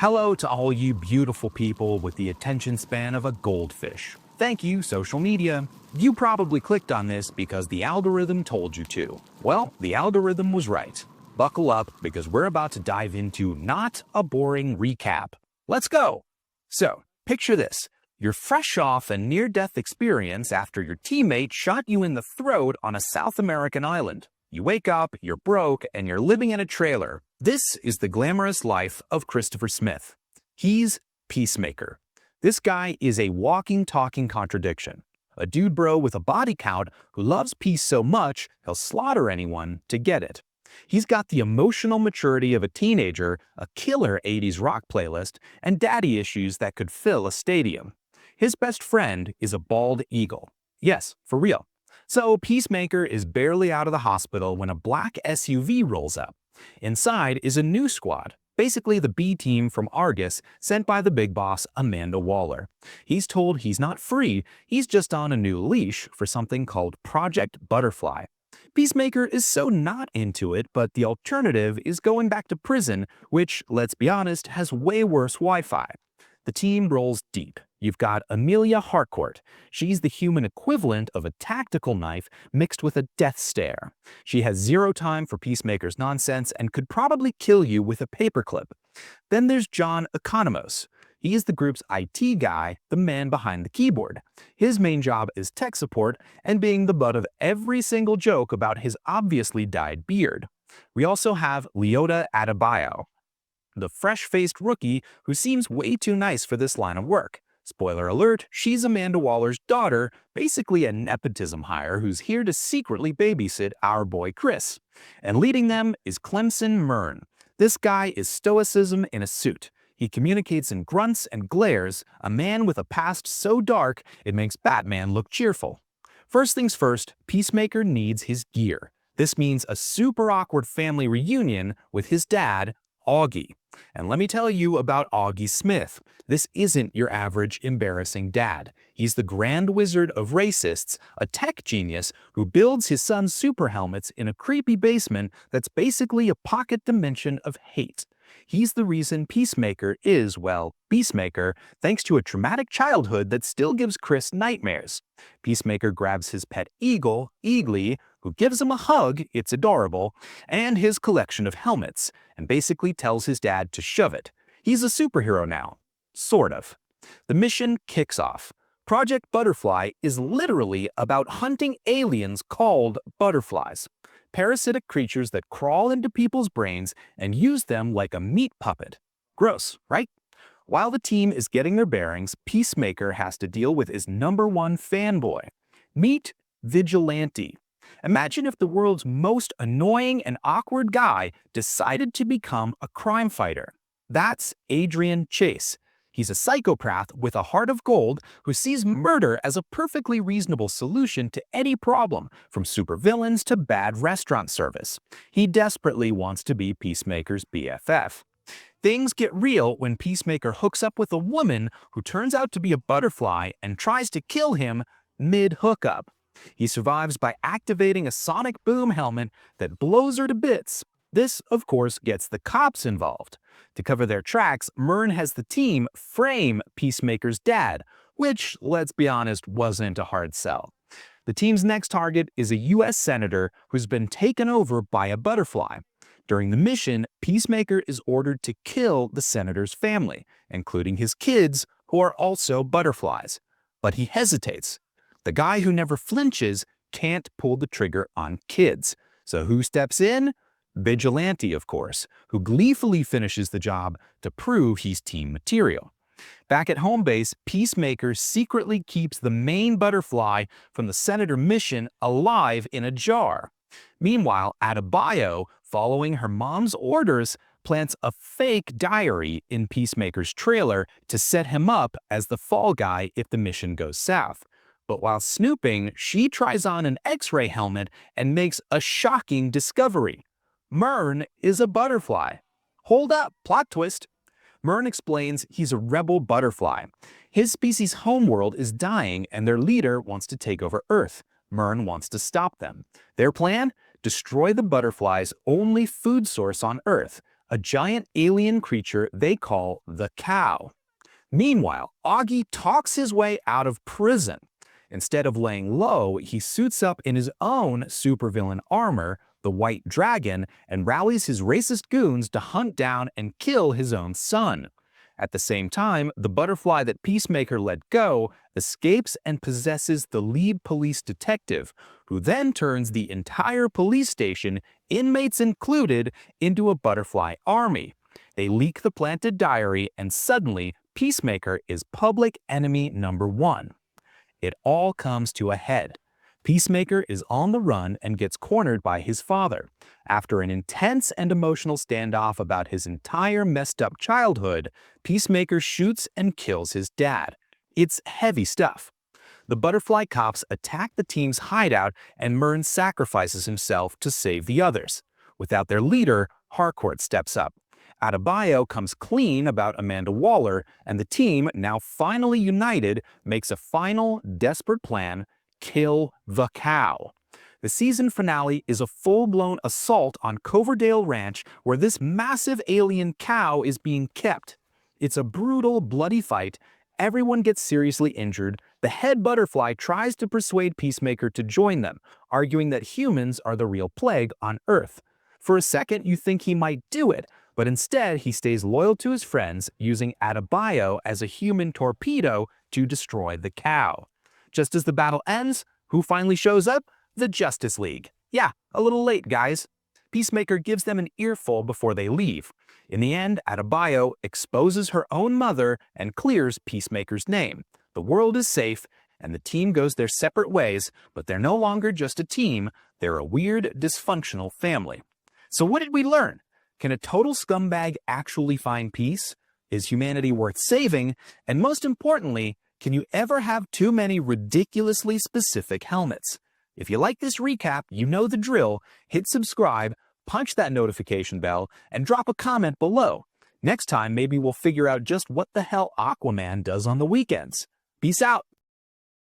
Hello to all you beautiful people with the attention span of a goldfish. Thank you, social media. You probably clicked on this because the algorithm told you to. Well, the algorithm was right. Buckle up because we're about to dive into not a boring recap. Let's go! So, picture this. You're fresh off a near-death experience after your teammate shot you in the throat on a South American island. You wake up, you're broke, and you're living in a trailer. This is the glamorous life of Christopher Smith. He's Peacemaker. This guy is a walking, talking contradiction. A dude bro with a body count who loves peace so much, he'll slaughter anyone to get it. He's got the emotional maturity of a teenager, a killer 80s rock playlist, and daddy issues that could fill a stadium. His best friend is a bald eagle. Yes, for real. So Peacemaker is barely out of the hospital when a black SUV rolls up. Inside is a new squad, basically the B team from Argus sent by the big boss Amanda Waller. He's told he's not free, he's just on a new leash for something called Project Butterfly. Peacemaker is so not into it, but the alternative is going back to prison, which, let's be honest, has way worse Wi-Fi. The team rolls deep. You've got Amelia Harcourt. She's the human equivalent of a tactical knife mixed with a death stare. She has zero time for Peacemaker's nonsense and could probably kill you with a paperclip. Then there's John Economos. He is the group's IT guy, the man behind the keyboard. His main job is tech support and being the butt of every single joke about his obviously dyed beard. We also have Leota Adebayo, the fresh-faced rookie who seems way too nice for this line of work. Spoiler alert, she's Amanda Waller's daughter, basically a nepotism hire who's here to secretly babysit our boy Chris. And leading them is Clemson Mern. This guy is stoicism in a suit. He communicates in grunts and glares, a man with a past so dark it makes Batman look cheerful. First things first, Peacemaker needs his gear. This means a super awkward family reunion with his dad, Augie. And let me tell you about Augie Smith. This isn't your average embarrassing dad. He's the grand wizard of racists, a tech genius who builds his son's super helmets in a creepy basement that's basically a pocket dimension of hate. He's the reason Peacemaker is, well, Peacemaker, thanks to a traumatic childhood that still gives Chris nightmares. Peacemaker grabs his pet eagle, Eagly, who gives him a hug, it's adorable, and his collection of helmets, and basically tells his dad to shove it. He's a superhero now. Sort of. The mission kicks off. Project Butterfly is literally about hunting aliens called butterflies. Parasitic creatures that crawl into people's brains and use them like a meat puppet. Gross, right? While the team is getting their bearings, Peacemaker has to deal with his #1 fanboy. Meet Vigilante. Imagine if the world's most annoying and awkward guy decided to become a crime fighter. That's Adrian Chase. He's a psychopath with a heart of gold who sees murder as a perfectly reasonable solution to any problem, from supervillains to bad restaurant service. He desperately wants to be Peacemaker's BFF. Things get real when Peacemaker hooks up with a woman who turns out to be a butterfly and tries to kill him mid-hookup. He survives by activating a sonic boom helmet that blows her to bits. This, of course, gets the cops involved. To cover their tracks, Mern has the team frame Peacemaker's dad, which, let's be honest, wasn't a hard sell. The team's next target is a U.S. senator who's been taken over by a butterfly. During the mission, Peacemaker is ordered to kill the senator's family, including his kids, who are also butterflies. But he hesitates. The guy who never flinches can't pull the trigger on kids. So who steps in? Vigilante, of course, who gleefully finishes the job to prove he's team material. Back at home base, Peacemaker secretly keeps the main butterfly from the senator mission alive in a jar. Meanwhile, Adebayo, following her mom's orders, plants a fake diary in Peacemaker's trailer to set him up as the fall guy if the mission goes south. But while snooping, she tries on an X-ray helmet and makes a shocking discovery. Mern is a butterfly. Hold up, plot twist. Mern explains he's a rebel butterfly. His species' homeworld is dying and their leader wants to take over Earth. Mern wants to stop them. Their plan? Destroy the butterfly's only food source on Earth, a giant alien creature they call the Cow. Meanwhile, Augie talks his way out of prison. Instead of laying low, he suits up in his own supervillain armor, the White Dragon, and rallies his racist goons to hunt down and kill his own son. At the same time, the butterfly that Peacemaker let go escapes and possesses the lead police detective, who then turns the entire police station, inmates included, into a butterfly army. They leak the planted diary, and suddenly, Peacemaker is public enemy number one. It all comes to a head. Peacemaker is on the run and gets cornered by his father. After an intense and emotional standoff about his entire messed up childhood, Peacemaker shoots and kills his dad. It's heavy stuff. The butterfly cops attack the team's hideout and Murn sacrifices himself to save the others. Without their leader, Harcourt steps up. Adebayo comes clean about Amanda Waller, and the team, now finally united, makes a final, desperate plan: kill the Cow. The season finale is a full-blown assault on Coverdale Ranch, where this massive alien cow is being kept. It's a brutal, bloody fight. Everyone gets seriously injured. The head butterfly tries to persuade Peacemaker to join them, arguing that humans are the real plague on Earth. For a second, you think he might do it, but instead he stays loyal to his friends, using Adebayo as a human torpedo to destroy the cow. Just as the battle ends, who finally shows up? The Justice League. Yeah, a little late, guys. Peacemaker gives them an earful before they leave. In the end, Adebayo exposes her own mother and clears Peacemaker's name. The world is safe, and the team goes their separate ways, but they're no longer just a team, they're a weird, dysfunctional family. So what did we learn? Can a total scumbag actually find peace? Is humanity worth saving? And most importantly, can you ever have too many ridiculously specific helmets? If you like this recap, you know the drill. Hit subscribe, punch that notification bell, and drop a comment below. Next time, maybe we'll figure out just what the hell Aquaman does on the weekends. Peace out.